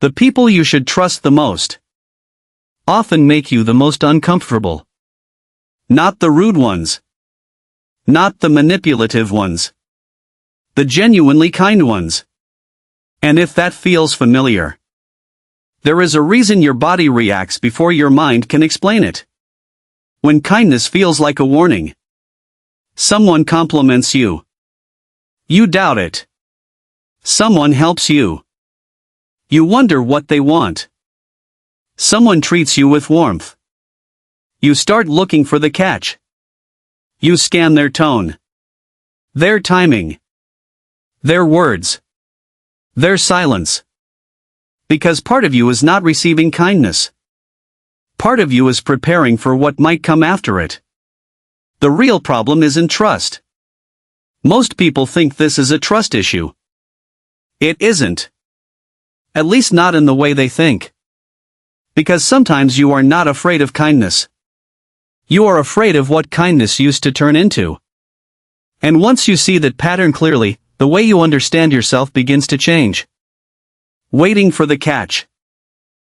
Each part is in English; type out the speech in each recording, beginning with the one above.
The people you should trust the most often make you the most uncomfortable. Not the rude ones. Not the manipulative ones. The genuinely kind ones. And if that feels familiar, there is a reason your body reacts before your mind can explain it. When kindness feels like a warning. Someone compliments you. You doubt it. Someone helps you. You wonder what they want. Someone treats you with warmth. You start looking for the catch. You scan their tone. Their timing. Their words. Their silence. Because part of you is not receiving kindness. Part of you is preparing for what might come after it. The real problem isn't trust. Most people think this is a trust issue. It isn't. At least not in the way they think. Because sometimes you are not afraid of kindness. You are afraid of what kindness used to turn into. And once you see that pattern clearly, the way you understand yourself begins to change. Waiting for the catch.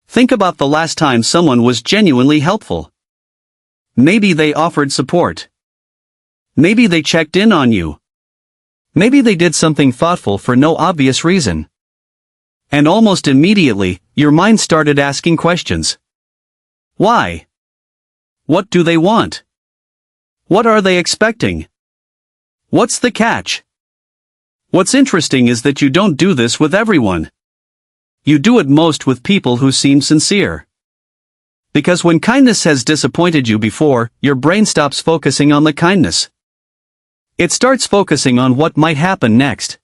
Think about the last time someone was genuinely helpful. Maybe they offered support. Maybe they checked in on you. Maybe they did something thoughtful for no obvious reason. And almost immediately, your mind started asking questions. Why? What do they want? What are they expecting? What's the catch? What's interesting is that you don't do this with everyone. You do it most with people who seem sincere. Because when kindness has disappointed you before, your brain stops focusing on the kindness. It starts focusing on what might happen next.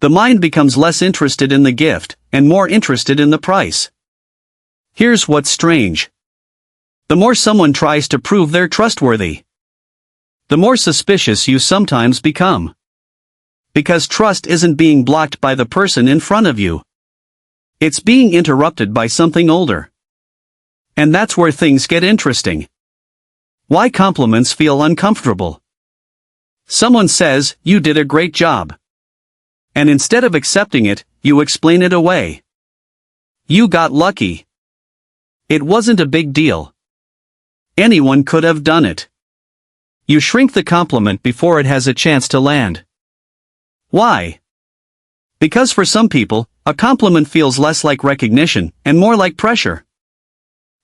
The mind becomes less interested in the gift, and more interested in the price. Here's what's strange. The more someone tries to prove they're trustworthy, the more suspicious you sometimes become. Because trust isn't being blocked by the person in front of you. It's being interrupted by something older. And that's where things get interesting. Why compliments feel uncomfortable. Someone says, "You did a great job." And instead of accepting it, you explain it away. You got lucky. It wasn't a big deal. Anyone could have done it. You shrink the compliment before it has a chance to land. Why? Because for some people, a compliment feels less like recognition and more like pressure.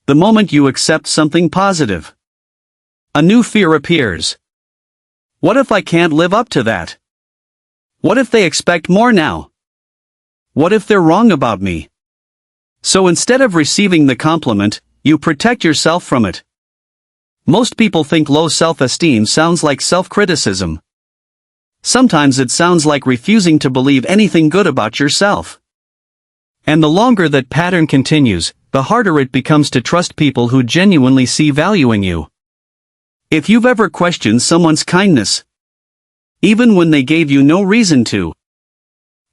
The moment you accept something positive, a new fear appears. What if I can't live up to that? What if they expect more now? What if they're wrong about me? So instead of receiving the compliment, you protect yourself from it. Most people think low self-esteem sounds like self-criticism. Sometimes it sounds like refusing to believe anything good about yourself. And the longer that pattern continues, the harder it becomes to trust people who genuinely see value in you. If you've ever questioned someone's kindness, even when they gave you no reason to,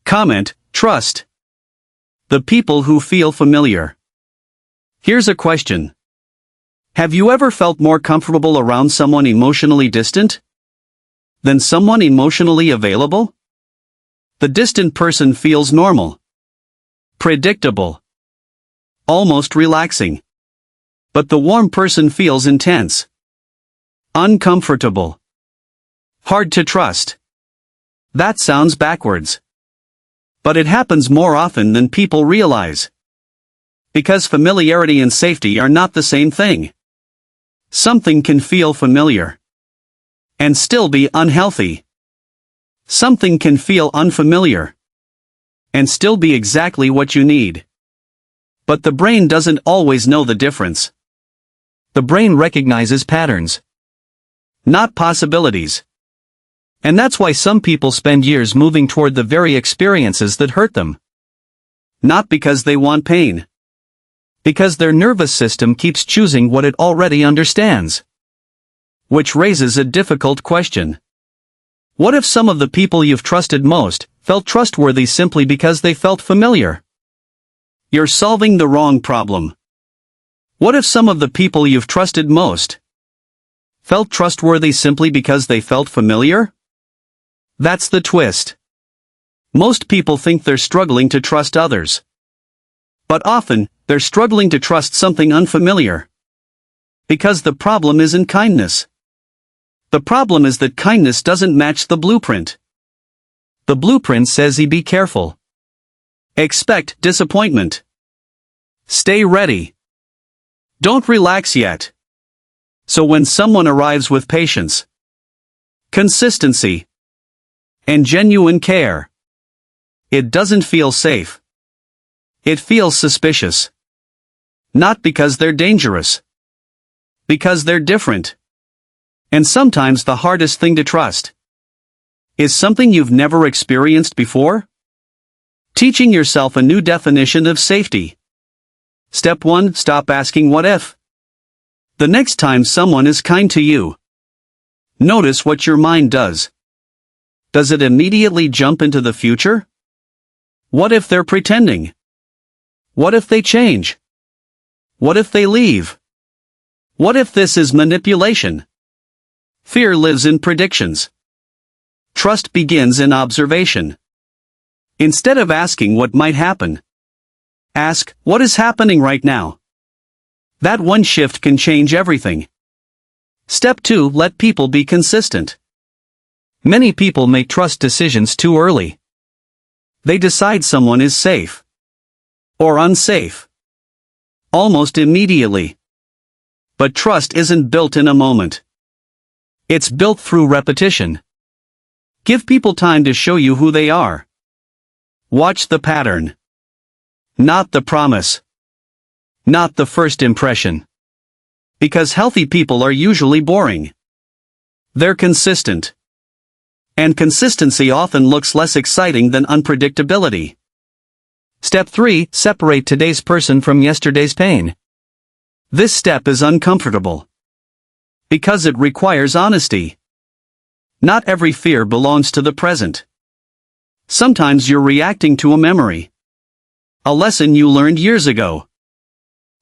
comment, trust. The people who feel familiar. Here's a question. Have you ever felt more comfortable around someone emotionally distant than someone emotionally available? The distant person feels normal, predictable, almost relaxing. But the warm person feels intense, uncomfortable, hard to trust. That sounds backwards. But it happens more often than people realize. Because familiarity and safety are not the same thing. Something can feel familiar and still be unhealthy. Something can feel unfamiliar and still be exactly what you need. But the brain doesn't always know the difference. The brain recognizes patterns, not possibilities. And that's why some people spend years moving toward the very experiences that hurt them. Not because they want pain. Because their nervous system keeps choosing what it already understands. Which raises a difficult question. What if some of the people you've trusted most felt trustworthy simply because they felt familiar? You're solving the wrong problem. What if some of the people you've trusted most felt trustworthy simply because they felt familiar? That's the twist. Most people think they're struggling to trust others. But often, they're struggling to trust something unfamiliar. Because the problem isn't kindness. The problem is that kindness doesn't match the blueprint. The blueprint says be careful. Expect disappointment. Stay ready. Don't relax yet. So when someone arrives with patience, consistency, and genuine care, it doesn't feel safe. It feels suspicious. Not because they're dangerous. Because they're different. And sometimes the hardest thing to trust is something you've never experienced before. Teaching yourself a new definition of safety. Step 1. Stop asking what if. The next time someone is kind to you, notice what your mind does. Does it immediately jump into the future? What if they're pretending? What if they change? What if they leave? What if this is manipulation? Fear lives in predictions. Trust begins in observation. Instead of asking what might happen, ask, what is happening right now? That one shift can change everything. Step 2. Let people be consistent. Many people make trust decisions too early. They decide someone is safe or unsafe almost immediately. But trust isn't built in a moment. It's built through repetition. Give people time to show you who they are. Watch the pattern. Not the promise. Not the first impression. Because healthy people are usually boring. They're consistent. And consistency often looks less exciting than unpredictability. Step 3. Separate today's person from yesterday's pain. This step is uncomfortable. Because it requires honesty. Not every fear belongs to the present. Sometimes you're reacting to a memory. A lesson you learned years ago.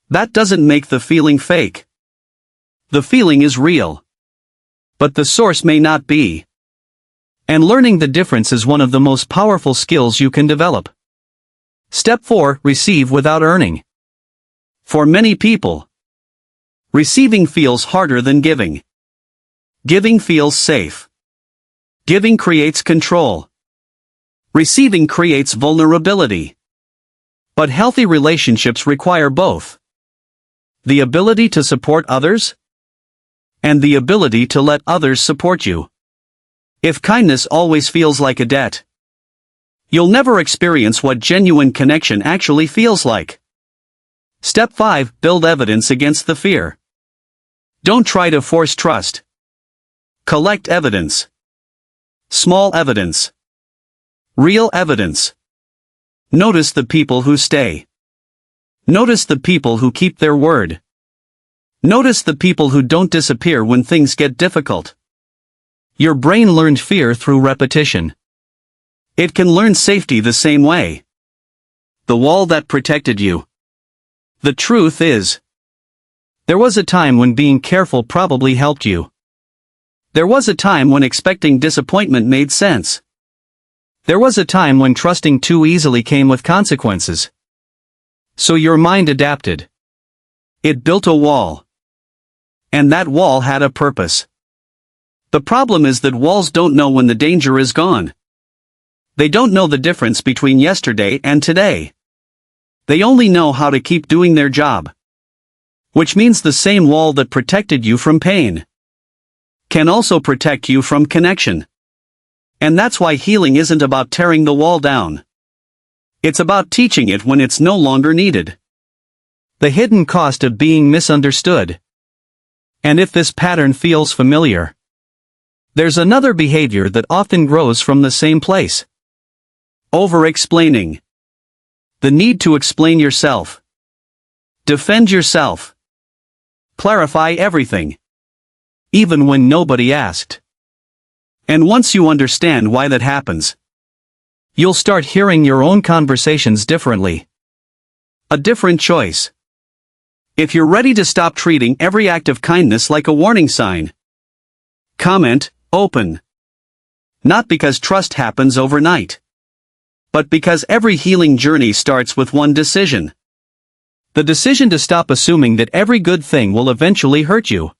That doesn't make the feeling fake. The feeling is real. But the source may not be. And learning the difference is one of the most powerful skills you can develop. Step 4. Receive without earning. For many people, receiving feels harder than giving. Giving feels safe. Giving creates control. Receiving creates vulnerability. But healthy relationships require both. The ability to support others, and the ability to let others support you. If kindness always feels like a debt, you'll never experience what genuine connection actually feels like. Step 5. Build evidence against the fear. Don't try to force trust. Collect evidence. Small evidence. Real evidence. Notice the people who stay. Notice the people who keep their word. Notice the people who don't disappear when things get difficult. Your brain learned fear through repetition. It can learn safety the same way. The wall that protected you. The truth is, there was a time when being careful probably helped you. There was a time when expecting disappointment made sense. There was a time when trusting too easily came with consequences. So your mind adapted. It built a wall. And that wall had a purpose. The problem is that walls don't know when the danger is gone. They don't know the difference between yesterday and today. They only know how to keep doing their job. Which means the same wall that protected you from pain can also protect you from connection. And that's why healing isn't about tearing the wall down. It's about teaching it when it's no longer needed. The hidden cost of being misunderstood. And if this pattern feels familiar, there's another behavior that often grows from the same place. Over-explaining. The need to explain yourself. Defend yourself. Clarify everything. Even when nobody asked. And once you understand why that happens, you'll start hearing your own conversations differently. A different choice. If you're ready to stop treating every act of kindness like a warning sign, comment, open. Not because trust happens overnight, but because every healing journey starts with one decision. The decision to stop assuming that every good thing will eventually hurt you.